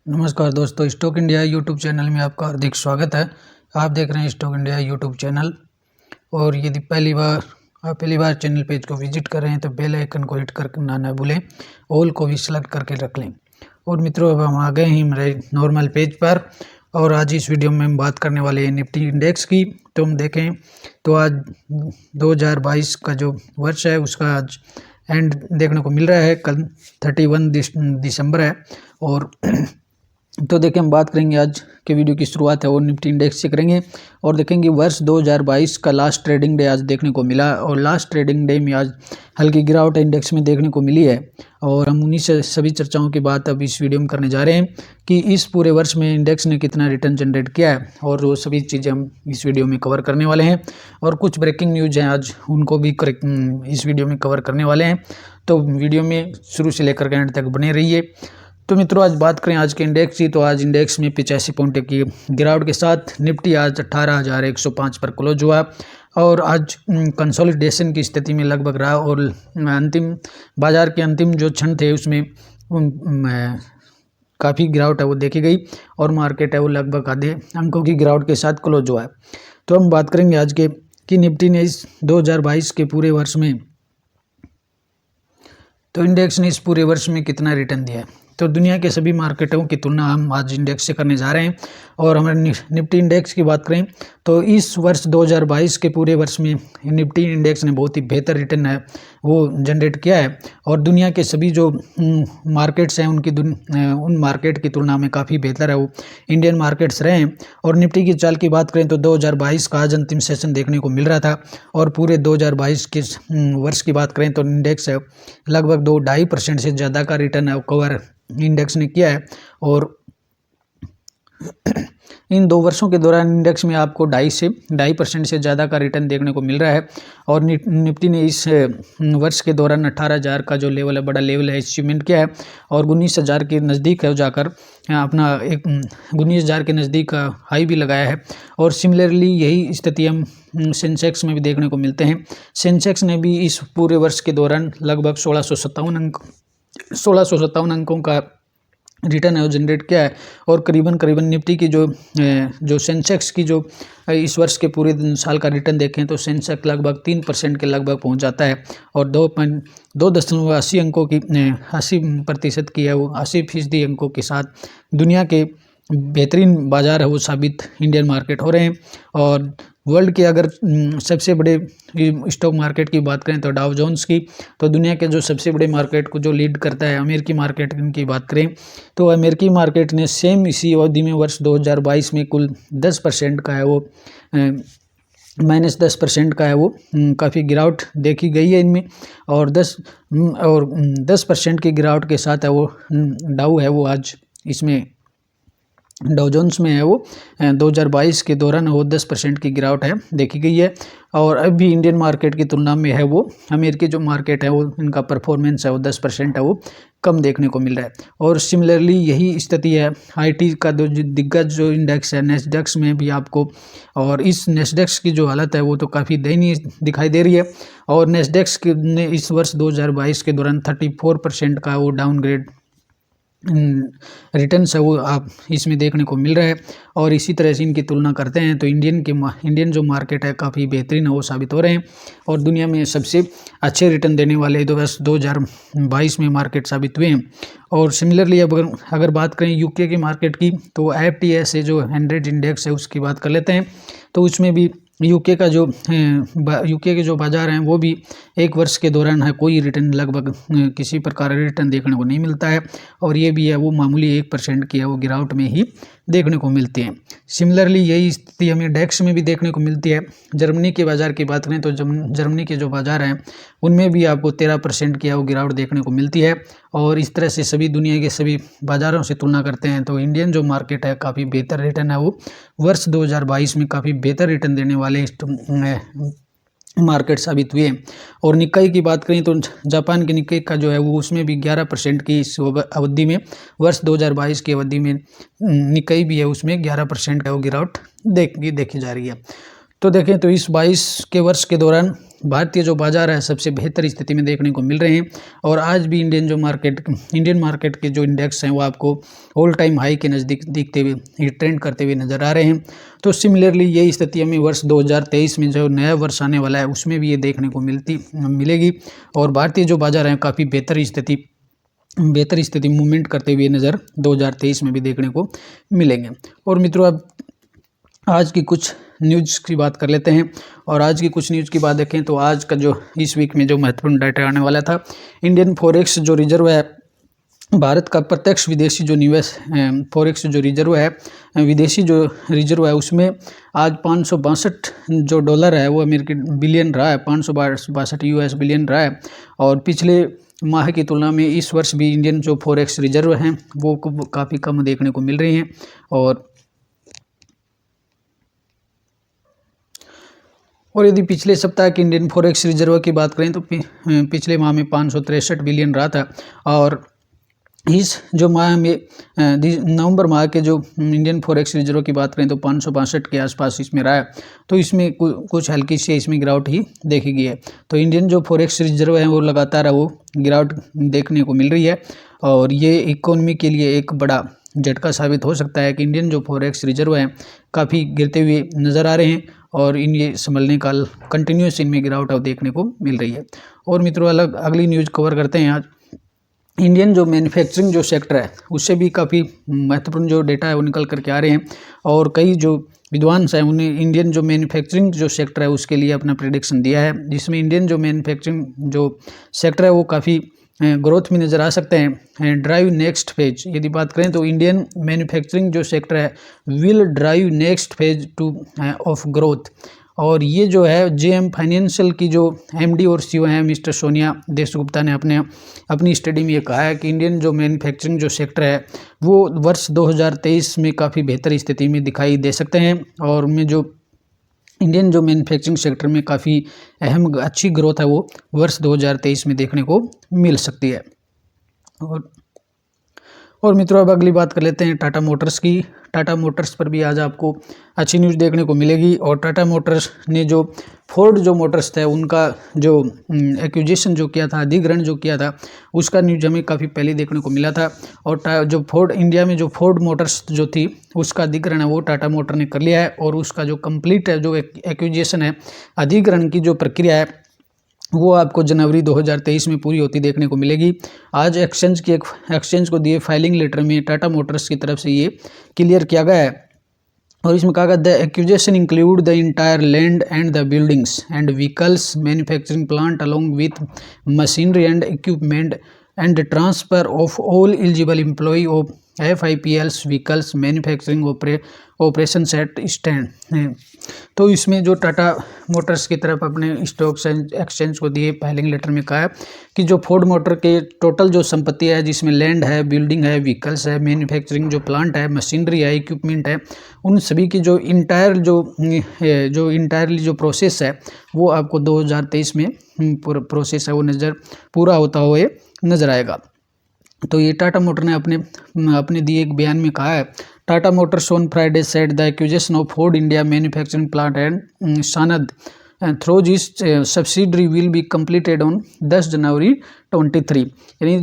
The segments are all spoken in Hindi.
नमस्कार दोस्तों, स्टॉक इंडिया यूट्यूब चैनल में आपका हार्दिक स्वागत है। आप देख रहे हैं स्टॉक इंडिया यूट्यूब चैनल। और यदि आप पहली बार चैनल पेज को विजिट कर रहे हैं तो बेल आइकन को हिट करना ना भूलें, ऑल को भी सिलेक्ट करके रख लें। और मित्रों, अब हम आ गए हैं मेरे नॉर्मल पेज पर और आज इस वीडियो में हम बात करने वाले हैं निफ्टी इंडेक्स की। तो हम देखें तो आज 2022 का जो वर्ष है उसका आज एंड देखने को मिल रहा है। कल 31 दिसंबर है। और तो देखिए, हम बात करेंगे आज के वीडियो की शुरुआत है वो निफ्टी इंडेक्स से करेंगे और देखेंगे वर्ष 2022 का लास्ट ट्रेडिंग डे आज देखने को मिला। और लास्ट ट्रेडिंग डे में आज हल्की गिरावट इंडेक्स में देखने को मिली है। और हम उन्हीं से सभी चर्चाओं की बात अब इस वीडियो में करने जा रहे हैं कि इस पूरे वर्ष में इंडेक्स ने कितना रिटर्न जनरेट किया है, और वो सभी चीज़ें हम इस वीडियो में कवर करने वाले हैं। और कुछ ब्रेकिंग न्यूज हैं आज, उनको भी इस वीडियो में कवर करने वाले हैं। तो वीडियो में शुरू से लेकर के एंड तक बने रहिए। तो मित्रों, आज बात करें आज के इंडेक्स की, तो आज इंडेक्स में 85 पॉइंट की गिरावट के साथ निफ्टी आज 18,105 पर क्लोज हुआ। और आज कंसोलिडेशन की स्थिति में लगभग रहा। और अंतिम बाजार के अंतिम जो क्षण थे उसमें काफ़ी गिरावट है वो देखी गई और मार्केट है वो लगभग आधे अंकों की गिरावट के साथ क्लोज हुआ है। तो हम बात करेंगे आज के कि निफ्टी ने इस 2022 के पूरे वर्ष में, तो इंडेक्स ने इस पूरे वर्ष में कितना रिटर्न दिया है। तो दुनिया के सभी मार्केटों की तुलना हम आज इंडेक्स से करने जा रहे हैं। और हमारे निफ्टी इंडेक्स की बात करें तो इस वर्ष 2022 के पूरे वर्ष में निफ्टी इंडेक्स ने बहुत ही बेहतर रिटर्न है वो जनरेट किया है। और दुनिया के सभी जो मार्केट्स हैं उन मार्केट की तुलना में काफ़ी बेहतर है वो इंडियन मार्केट्स रहे हैं। और निफ्टी की चाल की बात करें तो 2022 का आज अंतिम सेशन देखने को मिल रहा था। और पूरे 2022 के वर्ष की बात करें तो इंडेक्स लगभग 2-2.5% से ज़्यादा का रिटर्न है कवर इंडेक्स ने किया है। और इन 2 वर्षों के दौरान इंडेक्स में आपको 2.5% से ज़्यादा का रिटर्न देखने को मिल रहा है। और निफ्टी ने इस वर्ष के दौरान 18,000 का जो लेवल है, बड़ा लेवल है, अचीवमेंट किया है। और 19,000 के नज़दीक है जाकर अपना एक 19,000 के नज़दीक हाई भी लगाया है। और सिमिलरली यही स्थिति हम सेंसेक्स में भी देखने को मिलते हैं। सेंसेक्स ने भी इस पूरे वर्ष के दौरान लगभग 1657 अंकों का रिटर्न है वो जनरेट किया है। और करीबन निफ्टी की जो सेंसेक्स की जो इस वर्ष के पूरे साल का रिटर्न देखें तो सेंसेक्स लगभग 3% के लगभग पहुंच जाता है। और 2.80 अंकों की 80% की है वो 80% अंकों के साथ दुनिया के बेहतरीन बाजार है वो साबित इंडियन मार्केट हो रहे हैं। और वर्ल्ड के अगर सबसे बड़े स्टॉक मार्केट की बात करें तो डाउ जोन्स की, तो दुनिया के जो सबसे बड़े मार्केट को जो लीड करता है अमेरिकी मार्केट की बात करें तो अमेरिकी मार्केट ने सेम इसी अवधि में वर्ष 2022 में कुल 10% का है वो -10% का है वो काफ़ी गिरावट देखी गई है इनमें। और 10% की गिरावट के साथ है वो डाउ है वो आज इसमें डाउ जोन्स में है वो 2022 के दौरान वो 10% की गिरावट है देखी गई है। और अभी इंडियन मार्केट की तुलना में है वो अमेरिकी जो मार्केट है वो इनका परफॉर्मेंस है वो 10% है वो कम देखने को मिल रहा है। और सिमिलरली यही स्थिति है आईटी का जो दिग्गज जो इंडेक्स है नेस्डेक्स में भी आपको। और इस नेस्डेक्स की जो हालत है वो तो काफ़ी दयनीय दिखाई दे रही है। और नेस्डेक्स ने इस वर्ष 2022 के दौरान 34% का वो डाउनग्रेड रिटर्न्स है वो आप इसमें देखने को मिल रहा है। और इसी तरह से इनकी तुलना करते हैं तो इंडियन जो मार्केट है काफ़ी बेहतरीन है वो साबित हो रहे हैं। और दुनिया में सबसे अच्छे रिटर्न देने वाले 2022 में मार्केट साबित हुए हैं। और सिमिलरली अगर बात करें यूके की मार्केट की तो FTSE जो 100 इंडेक्स है उसकी बात कर लेते हैं। तो उसमें भी यूके के जो बाजार हैं वो भी एक वर्ष के दौरान है कोई रिटर्न लगभग किसी प्रकार रिटर्न देखने को नहीं मिलता है। और ये भी है वो मामूली 1% की है वो गिरावट में ही देखने को मिलती है। सिमिलरली यही स्थिति हमें डेक्स में भी देखने को मिलती है। जर्मनी के बाज़ार की बात करें तो जर्मनी के जो बाज़ार हैं उनमें भी आपको 13% की है वो गिरावट देखने को मिलती है। और इस तरह से सभी दुनिया के सभी बाज़ारों से तुलना करते हैं तो इंडियन जो मार्केट है काफ़ी बेहतर रिटर्न है वो वर्ष 2022 में काफ़ी बेहतर रिटर्न देने वाले मार्केट साबित हुए। और निक्काई की बात करें तो जापान के निक्काई का जो है वो उसमें भी 11% की इस अवधि में वर्ष 2022 की अवधि में निक्काई भी है उसमें 11% का वो गिरावट देखी जा रही है। तो देखें तो इस 22 के वर्ष के दौरान भारतीय जो बाजार है सबसे बेहतर स्थिति में देखने को मिल रहे हैं। और आज भी इंडियन मार्केट के जो इंडेक्स हैं वो आपको ऑल टाइम हाई के नज़दीक दिखते हुए ट्रेंड करते हुए नज़र आ रहे हैं। तो सिमिलरली यही स्थिति हमें वर्ष 2023 में जो नया वर्ष आने वाला है उसमें भी ये देखने को मिलेगी। और भारतीय जो बाजार हैं काफ़ी बेहतर स्थिति मूवमेंट करते हुए नज़र 2023 में भी देखने को मिलेंगे। और मित्रों, अब आज की कुछ न्यूज़ की बात कर लेते हैं। और आज की कुछ न्यूज़ की बात देखें तो आज का जो इस वीक में जो महत्वपूर्ण डाटा आने वाला था, इंडियन फॉरेक्स जो रिजर्व है, भारत का प्रत्यक्ष विदेशी जो निवेश फॉरेक्स जो रिजर्व है, विदेशी जो रिजर्व है, उसमें आज 562 जो डॉलर है वो अमेरिकी बिलियन रहा है, 562 US बिलियन रहा है। और पिछले माह की तुलना में इस वर्ष भी इंडियन जो फॉरेक्स रिजर्व हैं वो काफ़ी कम देखने को मिल रही हैं। और यदि पिछले सप्ताह के इंडियन फॉरेक्स रिजर्व की बात करें तो पिछले माह में 563 बिलियन रहा था। और इस जो माह में नवंबर माह के जो इंडियन फॉरेक्स रिजर्व की बात करें तो 562 के आसपास इसमें रहा है। तो इसमें कुछ हल्की सी इसमें गिरावट ही देखी गई है। तो इंडियन जो फॉरेक्स रिजर्व है वो लगातार वो गिरावट देखने को मिल रही है। और ये इकोनॉमी के लिए एक बड़ा झटका साबित हो सकता है कि इंडियन जो फॉरेक्स रिजर्व हैं काफ़ी गिरते हुए नज़र आ रहे हैं। और ये संभलने का कंटिन्यूस इनमें गिरावट देखने को मिल रही है। और मित्रों, अगली न्यूज़ कवर करते हैं आज। इंडियन जो मैन्युफैक्चरिंग जो सेक्टर है उससे भी काफ़ी महत्वपूर्ण जो डेटा है वो निकल करके आ रहे हैं। और कई जो विद्वान हैं उन्हें इंडियन जो मैन्युफैक्चरिंग जो सेक्टर है उसके लिए अपना प्रेडिक्शन दिया है, जिसमें इंडियन जो मैन्युफैक्चरिंग जो सेक्टर है वो काफ़ी ग्रोथ में नज़र आ सकते हैं। ड्राइव नेक्स्ट फेज यदि बात करें तो इंडियन मैन्युफैक्चरिंग जो सेक्टर है will drive next phase of growth. और ये जो है JM फाइनेंशियल की जो MD और CEO हैं मिस्टर सोनिया देशगुप्ता ने अपनी स्टडी में ये कहा है कि इंडियन जो मैन्युफैक्चरिंग जो सेक्टर है वो वर्ष 2023 में काफ़ी बेहतर स्थिति में दिखाई दे सकते हैं। और उनमें जो इंडियन जो मैन्युफैक्चरिंग सेक्टर में काफ़ी अच्छी ग्रोथ है वो वर्ष 2023 में देखने को मिल सकती है। और मित्रों, अब अगली बात कर लेते हैं टाटा मोटर्स की। टाटा मोटर्स पर भी आज आपको अच्छी न्यूज़ देखने को मिलेगी। और टाटा मोटर्स ने जो फोर्ड जो मोटर्स थे उनका जो एक्विजिशन जो किया था, अधिग्रहण जो किया था, उसका न्यूज़ हमें काफ़ी पहले देखने को मिला था। और जो फोर्ड इंडिया में जो फोर्ड मोटर्स जो थी उसका अधिग्रहण है वो टाटा मोटर ने कर लिया है। और उसका जो कंप्लीट है जो एक्विजिशन है, अधिग्रहण की जो प्रक्रिया है वो आपको जनवरी 2023 में पूरी होती देखने को मिलेगी। आज एक्सचेंज को दिए फाइलिंग लेटर में टाटा मोटर्स की तरफ से ये क्लियर किया गया है। और इसमें कहा गया the acquisition include the entire land and the buildings and vehicles manufacturing plant along with machinery and equipment and transfer of all eligible employ of FIPL's vehicles manufacturing operation at stand. तो इसमें जो टाटा मोटर्स की तरफ अपने स्टॉक एक्सचेंज को दिए फाइलिंग लेटर में कहा है कि जो फोर्ड मोटर के टोटल जो संपत्ति है, जिसमें लैंड है, बिल्डिंग है, व्हीकल्स है, मैन्युफैक्चरिंग जो प्लांट है, मशीनरी है, इक्विपमेंट है, उन सभी की जो इंटायरली जो प्रोसेस है वो आपको 2023 में प्रोसेस है वो पूरा होता हुए नजर आएगा। तो ये टाटा मोटर ने अपने दिए एक बयान में कहा है, Tata Motors on Friday said the acquisition of Ford India manufacturing plant and Sanand through this subsidiary will be completed on 10 January 23, यानी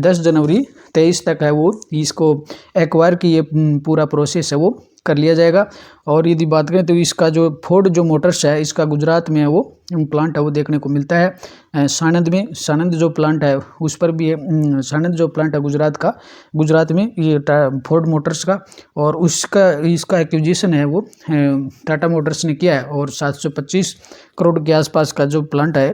10 जनवरी 23 तक है वो इसको एक्वायर की ये पूरा प्रोसेस है वो कर लिया जाएगा। और यदि बात करें तो इसका जो फोर्ड जो मोटर्स है इसका गुजरात में है वो प्लांट है वो देखने को मिलता है। सानंद जो प्लांट है उस पर भी है, सानंद जो प्लांट है गुजरात में ये फोर्ड मोटर्स का, और इसका एक्विजिशन है वो टाटा मोटर्स ने किया है। और 725 करोड़ के आसपास का जो प्लांट है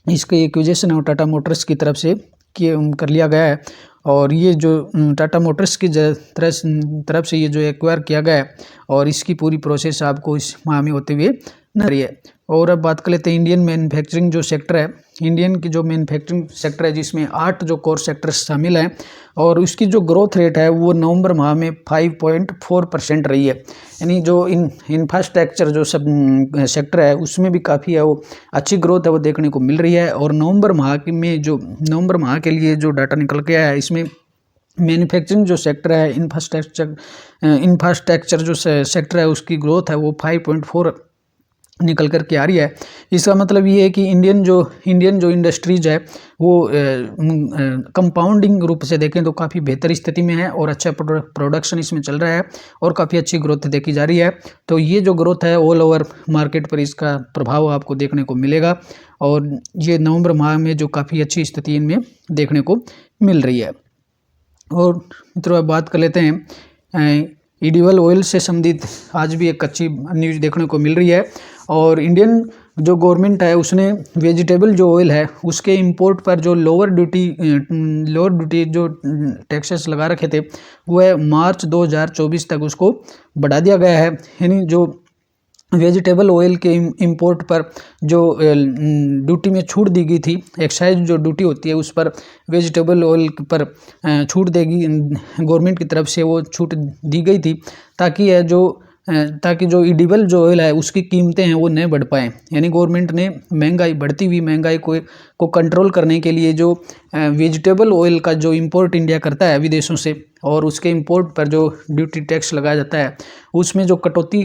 इसका एक्विजिशन है वो टाटा मोटर्स की तरफ से कर लिया गया है। और ये जो टाटा मोटर्स की तरफ से ये जो एक्वायर किया गया है और इसकी पूरी प्रोसेस आपको इस माह में होते हुए नजर रही है। और अब बात कर लेते हैं इंडियन मैन्युफैक्चरिंग जो सेक्टर है, इंडियन की जो मैन्युफैक्चरिंग सेक्टर है जिसमें 8 जो कोर सेक्टर्स शामिल हैं, और उसकी जो ग्रोथ रेट है वो नवंबर माह में 5.4% रही है। यानी जो इंफ्रास्ट्रक्चर जो सब सेक्टर है उसमें भी काफ़ी है वो अच्छी ग्रोथ है वो देखने को मिल रही है। और नवंबर माह के लिए जो डाटा निकल के आया है इसमें मैन्युफैक्चरिंग जो सेक्टर है, इंफ्रास्ट्रक्चर जो सेक्टर है उसकी ग्रोथ है वो निकल कर के आ रही है। इसका मतलब ये है कि इंडियन जो इंडस्ट्रीज है वो कंपाउंडिंग रूप से देखें तो काफ़ी बेहतर स्थिति में है और अच्छा प्रोडक्शन इसमें चल रहा है और काफ़ी अच्छी ग्रोथ देखी जा रही है। तो ये जो ग्रोथ है ऑल ओवर मार्केट पर इसका प्रभाव आपको देखने को मिलेगा और ये नवंबर माह में जो काफ़ी अच्छी स्थिति इनमें देखने को मिल रही है। और मित्रों अब बात कर लेते हैं एडिबल ऑयल से संबंधित आज भी एक अच्छी न्यूज़ देखने को मिल रही है और इंडियन जो गवर्नमेंट है उसने वेजिटेबल जो ऑयल है उसके इंपोर्ट पर जो लोअर ड्यूटी जो टैक्सेस लगा रखे थे वह मार्च 2024 तक उसको बढ़ा दिया गया है। यानी जो वेजिटेबल ऑयल के इंपोर्ट पर जो ड्यूटी में छूट दी गई थी, एक्साइज जो ड्यूटी होती है उस पर वेजिटेबल ऑयल पर छूट देगी गवर्नमेंट की तरफ से, वो छूट दी गई थी ताकि जो एडिबल जो ऑयल है उसकी कीमतें हैं वो न बढ़ पाएँ। यानी गवर्नमेंट ने बढ़ती हुई महंगाई को कंट्रोल करने के लिए जो वेजिटेबल ऑयल का जो इंपोर्ट इंडिया करता है विदेशों से और उसके इंपोर्ट पर जो ड्यूटी टैक्स लगाया जाता है उसमें जो कटौती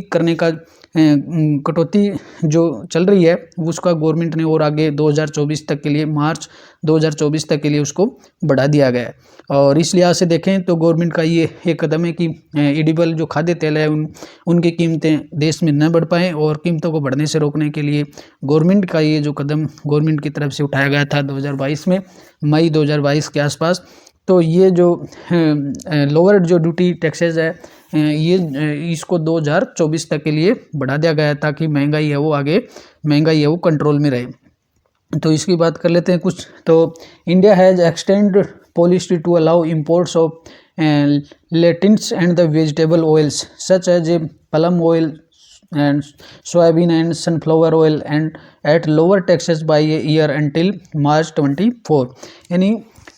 जो चल रही है उसका गवर्नमेंट ने और आगे 2024 तक के लिए मार्च 2024 तक के लिए उसको बढ़ा दिया गया है। और इस लिहाज से देखें तो गवर्नमेंट का ये एक कदम है कि एडिबल जो खाद्य तेल है उनकी कीमतें देश में न बढ़ पाएँ और कीमतों को बढ़ने से रोकने के लिए गवर्नमेंट का ये जो कदम गवर्नमेंट की तरफ से उठाया गया था 2022 में, मई 2022 के आसपास। तो ये जो लोअर जो ड्यूटी टैक्सेस है ये इसको 2024 तक के लिए बढ़ा दिया गया है ताकि महंगाई है वो कंट्रोल में रहे। तो इसकी बात कर लेते हैं कुछ। तो India has extend policy to allow imports of lentils and the vegetable oils such as a palm oil and soybean and sunflower oil and at lower taxes by a year until March 24। यानी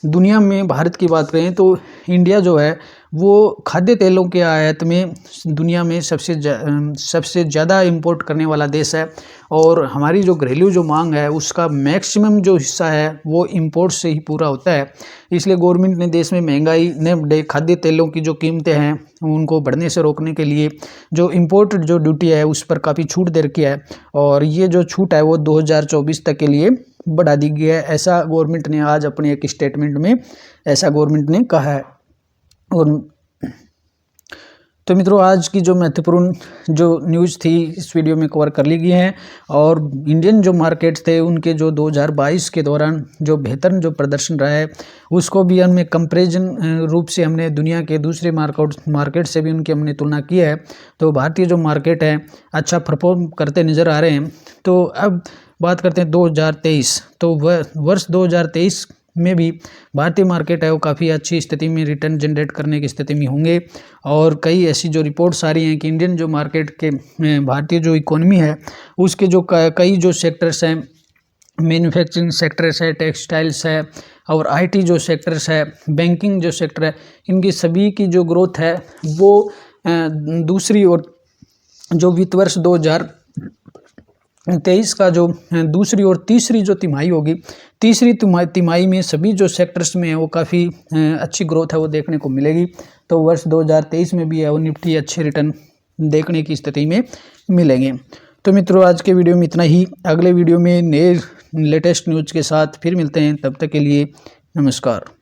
दुनिया में भारत की बात करें तो इंडिया जो है वो खाद्य तेलों के आयात में दुनिया में सबसे ज़्यादा इंपोर्ट करने वाला देश है और हमारी जो घरेलू जो मांग है उसका मैक्सिमम जो हिस्सा है वो इंपोर्ट से ही पूरा होता है। इसलिए गवर्नमेंट ने देश में महंगाई ने बढ़े खाद्य तेलों की जो कीमतें हैं उनको बढ़ने से रोकने के लिए जो इंपोर्ट जो ड्यूटी है उस पर काफ़ी छूट दे रखी है और ये जो छूट है वो 2024 तक के लिए बढ़ा दी गई है। ऐसा गवर्नमेंट ने आज अपने एक स्टेटमेंट में ऐसा गवर्नमेंट ने कहा है। और तो मित्रों आज की जो महत्वपूर्ण जो न्यूज़ थी इस वीडियो में कवर कर ली गई हैं और इंडियन जो मार्केट्स थे उनके जो 2022 के दौरान जो बेहतर जो प्रदर्शन रहा है उसको भी हमने कंपैरिजन रूप से हमने दुनिया के दूसरे मार्केट से भी उनकी हमने तुलना की है। तो भारतीय जो मार्केट है अच्छा परफॉर्म करते नज़र आ रहे हैं। तो अब बात करते हैं 2023। तो वर्ष 2023 में भी भारतीय मार्केट है वो काफ़ी अच्छी स्थिति में रिटर्न जनरेट करने की स्थिति में होंगे और कई ऐसी जो रिपोर्ट्स आ रही हैं कि इंडियन जो मार्केट के भारतीय जो इकोनॉमी है उसके जो कई जो सेक्टर्स हैं, मैन्युफैक्चरिंग सेक्टर्स है, टेक्सटाइल्स है और आईटी जो सेक्टर्स है, बैंकिंग जो सेक्टर है, इनकी सभी की जो ग्रोथ है वो दूसरी और जो वित्त वर्ष 2023 का जो दूसरी और तीसरी जो तिमाही होगी, तीसरी तिमाही में सभी जो सेक्टर्स में है वो काफ़ी अच्छी ग्रोथ है वो देखने को मिलेगी। तो वर्ष 2023 में भी है वो निफ्टी अच्छे रिटर्न देखने की स्थिति में मिलेंगे। तो मित्रों आज के वीडियो में इतना ही। अगले वीडियो में नए लेटेस्ट न्यूज़ के साथ फिर मिलते हैं, तब तक के लिए नमस्कार।